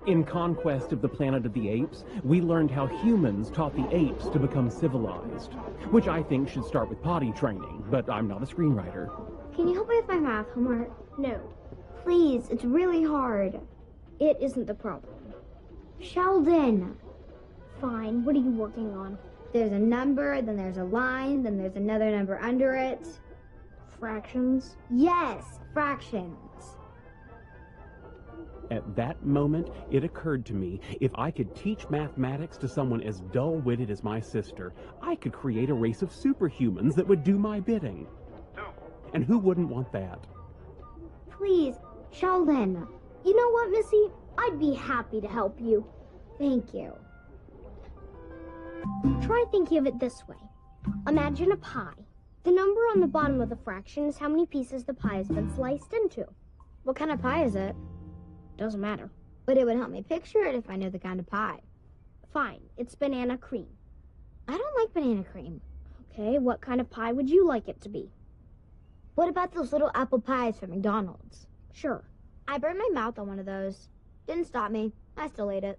In Conquest of the Planet of the Apes, we learned how humans taught the apes to become civilized, which I think should start with potty training, but I'm not a screenwriter. Can you help me with my math homework? No. Please, it's really hard. It isn't the problem. Sheldon! Fine, what are you working on? There's a number, then there's a line, then there's another number under it. Fractions? Yes, fractions. At that moment, it occurred to me, if I could teach mathematics to someone as dull-witted as my sister, I could create a race of superhumans that would do my bidding. And who wouldn't want that? Please, Sheldon. You know what, Missy? I'd be happy to help you. Thank you. Try thinking of it this way. Imagine a pie. The number on the bottom of the fraction is how many pieces the pie has been sliced into. What kind of pie is it? Doesn't matter. But it would help me picture it if I knew the kind of pie. Fine, it's banana cream. I don't like banana cream. Okay, what kind of pie would you like it to be? What about those little apple pies from McDonald's? Sure. I burned my mouth on one of those. Didn't stop me. I still ate it.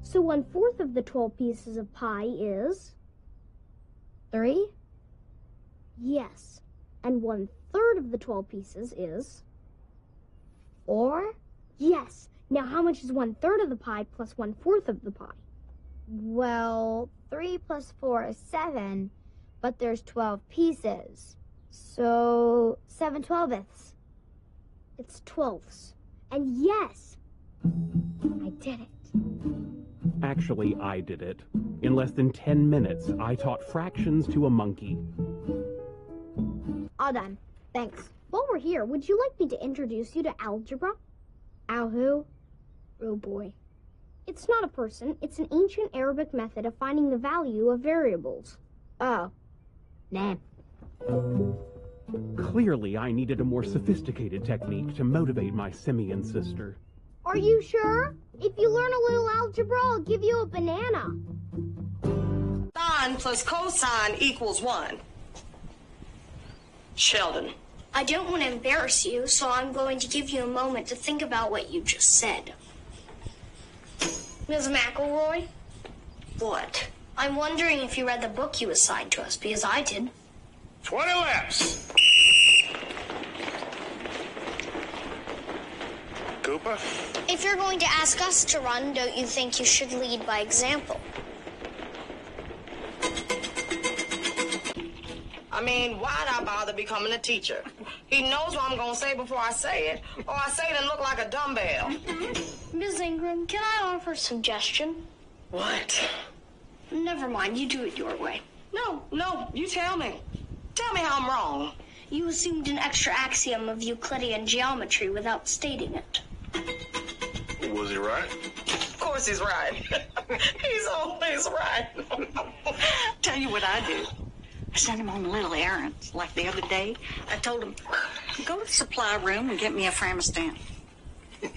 So 1/4 of the 12 pieces of pie is... 3? Yes. And 1/3 of the 12 pieces is... 4? Yes. Now how much is 1/3 of the pie plus 1/4 of the pie? Well, 3 plus 4 is 7, but there's 12 pieces. So 7/12ths. It's 12ths. And yes, I did it. Actually, I did it. In less than 10 minutes, I taught fractions to a monkey. All done. Thanks. While we're here, would you like me to introduce you to algebra? Al who? Oh boy. It's not a person, it's an ancient Arabic method of finding the value of variables. Oh. Nah. Clearly, I needed a more sophisticated technique to motivate my simian sister. Are you sure? If you learn a little algebra, I'll give you a banana. Sine plus cosine equals 1. Sheldon. I don't want to embarrass you, so I'm going to give you a moment to think about what you just said. Ms. McElroy? What? I'm wondering if you read the book you assigned to us, because I did. 20 laps. Cooper? If you're going to ask us to run, don't you think you should lead by example? I mean, why'd I bother becoming a teacher? He knows what I'm going to say before I say it, or I say it and look like a dumbbell. Ms. Ingram, can I offer a suggestion? What? Never mind, you do it your way. No, you tell me. Tell me how I'm wrong. You assumed an extra axiom of Euclidean geometry without stating it. Was he right? Of course he's right. He's always right. Tell you what I do. I send him on little errands. Like the other day, I told him, go to the supply room and get me a Framistan.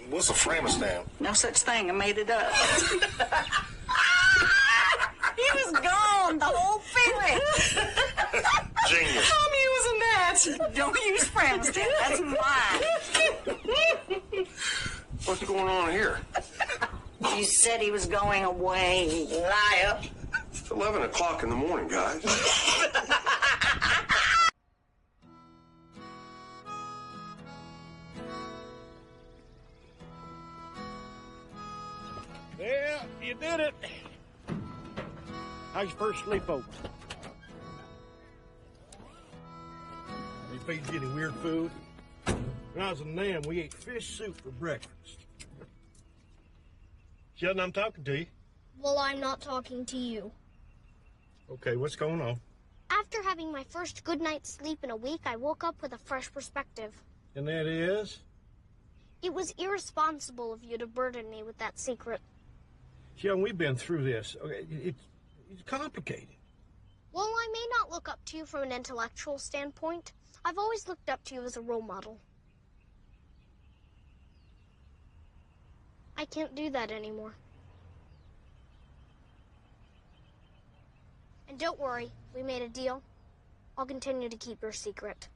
What's a Framistan? No such thing. I made it up. He was gone, the whole feeling. Genius. I'm using that. Don't use Framistan. That's mine. What's going on here? You said he was going away. Liar. It's 11 o'clock in the morning, guys. Yeah, you did it. How's your first sleepover? They feed you any weird food? When I was in Nam, we ate fish soup for breakfast. Sheldon, I'm talking to you. Well, I'm not talking to you. Okay, what's going on? After having my first good night's sleep in a week, I woke up with a fresh perspective. And that is? It was irresponsible of you to burden me with that secret. Sheldon, we've been through this. Okay, it's complicated. While I may not look up to you from an intellectual standpoint, I've always looked up to you as a role model. I can't do that anymore. And don't worry, we made a deal. I'll continue to keep your secret.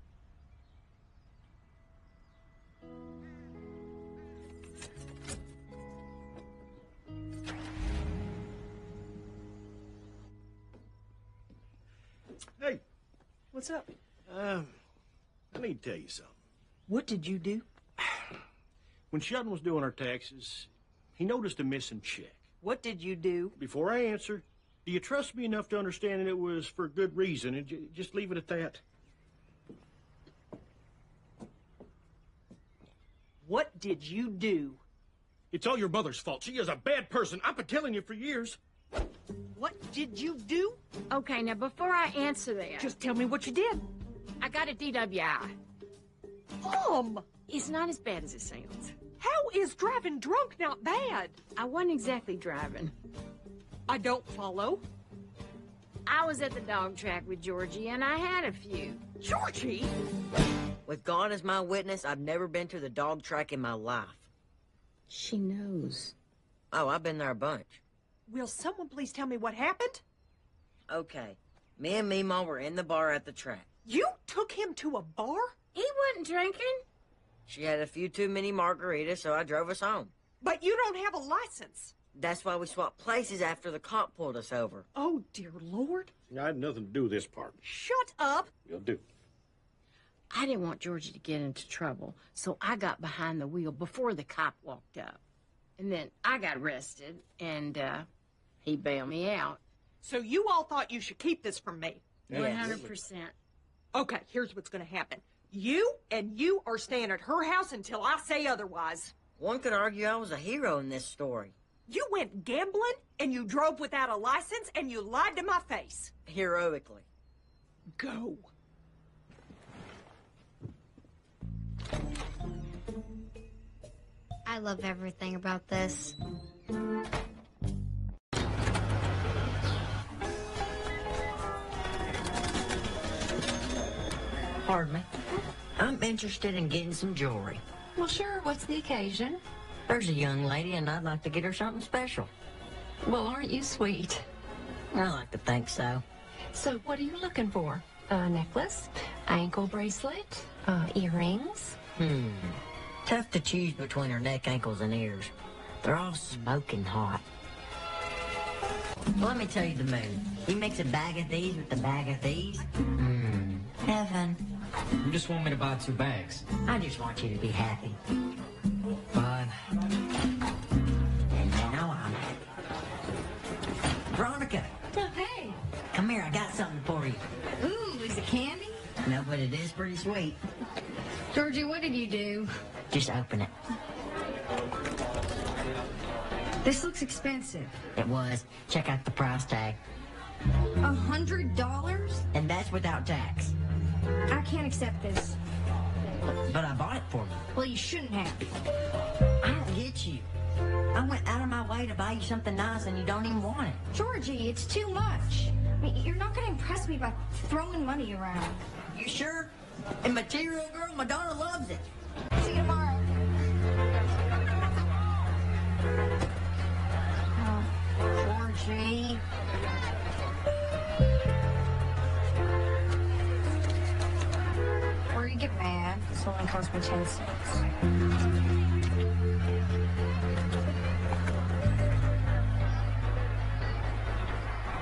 Hey, What's up? I need to tell you something. What did you do? When Sheldon was doing our taxes, he noticed a missing check. What did you do? Before I answer, do you trust me enough to understand that it was for good reason and just leave it at that? What did you do? It's all your mother's fault. She is a bad person. I've been telling you for years. What did you do? Okay, now before I answer that, Just tell me what you did. I got a DWI. It's not as bad as it sounds. How is driving drunk not bad? I wasn't exactly driving. I don't follow. I was at the dog track with Georgie, and I had a few. Georgie? With God as my witness, I've never been to the dog track in my life. She knows. Oh, I've been there a bunch. Will someone please tell me what happened? Okay. Me and Meemaw were in the bar at the track. You took him to a bar? He wasn't drinking. She had a few too many margaritas, so I drove us home. But you don't have a license. That's why we swapped places after the cop pulled us over. Oh, dear Lord. I had nothing to do with this part. Shut up. You'll do. I didn't want Georgie to get into trouble, so I got behind the wheel before the cop walked up. And then I got arrested, and he bailed me out. So you all thought you should keep this from me? 100%. Okay, here's what's going to happen. You and you are staying at her house until I say otherwise. One could argue I was a hero in this story. You went gambling, and you drove without a license, and you lied to my face. Heroically. Go. I love everything about this. Pardon me. I'm interested in getting some jewelry. Well, sure. What's the occasion? There's a young lady, and I'd like to get her something special. Well, aren't you sweet? I like to think so. So what are you looking for? A necklace? Ankle bracelet? Earrings? Tough to choose between her neck, ankles, and ears. They're all smoking hot. Well, let me tell you the mood. You mix a bag of these with a bag of these. Heaven. You just want me to buy 2 bags. I just want you to be happy. Fine. And now I'm happy. Veronica! Oh, hey! Come here, I got something for you. Ooh, is it candy? No, but it is pretty sweet. Georgie, what did you do? Just open it. This looks expensive. It was. Check out the price tag. $100? And that's without tax. I can't accept this. But I bought it for you. Well, you shouldn't have. I don't get you. I went out of my way to buy you something nice and you don't even want it. Georgie, it's too much. I mean, you're not going to impress me by throwing money around. You sure? And Material Girl, Madonna loves it. See you tomorrow. Georgie. Or you get mad. This only cost me 10 cents.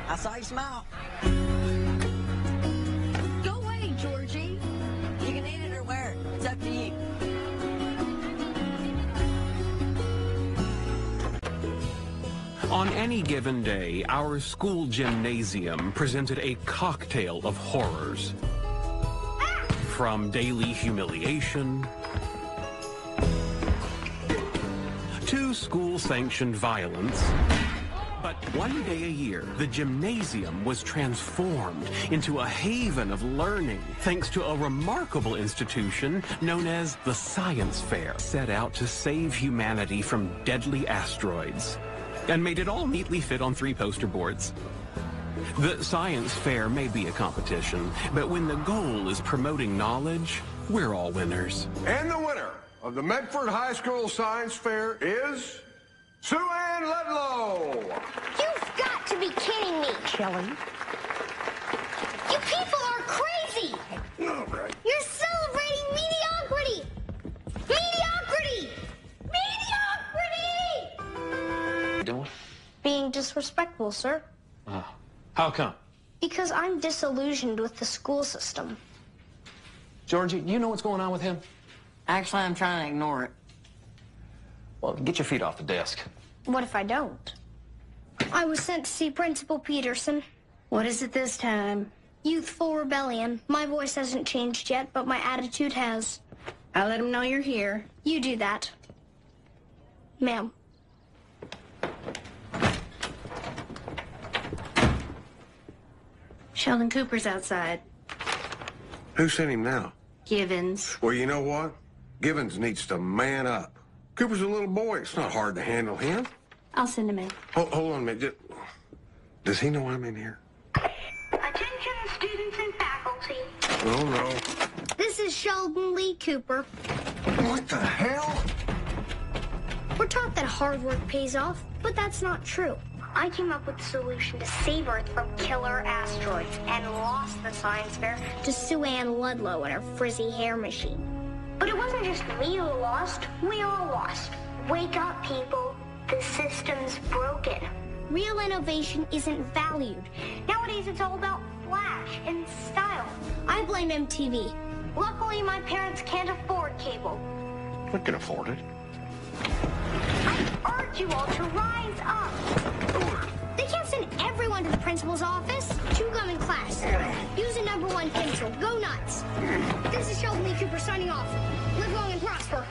I saw you smile. Go away, Georgie. You can eat it or wear it. It's up to you. On any given day, our school gymnasium presented a cocktail of horrors. From daily humiliation to school-sanctioned violence. But one day a year, the gymnasium was transformed into a haven of learning thanks to a remarkable institution known as the Science Fair, set out to save humanity from deadly asteroids, and made it all neatly fit on 3 poster boards. The Science Fair may be a competition, but when the goal is promoting knowledge, we're all winners. And the winner of the Medford High School Science Fair is Sue Ann Ludlow. You've got to be kidding me. Kelly. You people are crazy. All right. You're celebrating mediocrity. Mediocrity. Mediocrity. Doing? Being disrespectful, sir. How come? Because I'm disillusioned with the school system. Georgie, do you know what's going on with him? Actually, I'm trying to ignore it. Well, get your feet off the desk. What if I don't? I was sent to see Principal Peterson. What is it this time? Youthful rebellion. My voice hasn't changed yet, but my attitude has. I'll let him know you're here. You do that. Ma'am. Sheldon Cooper's outside. Who sent him now? Givens. Well, you know what? Givens needs to man up. Cooper's a little boy. It's not hard to handle him. I'll send him in. Hold on a minute. Does he know I'm in here? Attention, students and faculty. Oh, no. This is Sheldon Lee Cooper. What the hell? We're taught that hard work pays off, but that's not true. I came up with a solution to save Earth from killer asteroids and lost the science fair to Sue Ann Ludlow and her frizzy hair machine. But it wasn't just me who lost. We all lost. Wake up, people. The system's broken. Real innovation isn't valued. Nowadays, it's all about flash and style. I blame MTV. Luckily, my parents can't afford cable. We can afford it. I urge you all to rise up. They can't send everyone to the principal's office. Chew gum in class. Use a #1 pencil. Go nuts. This is Sheldon Lee Cooper signing off. Live long and prosper.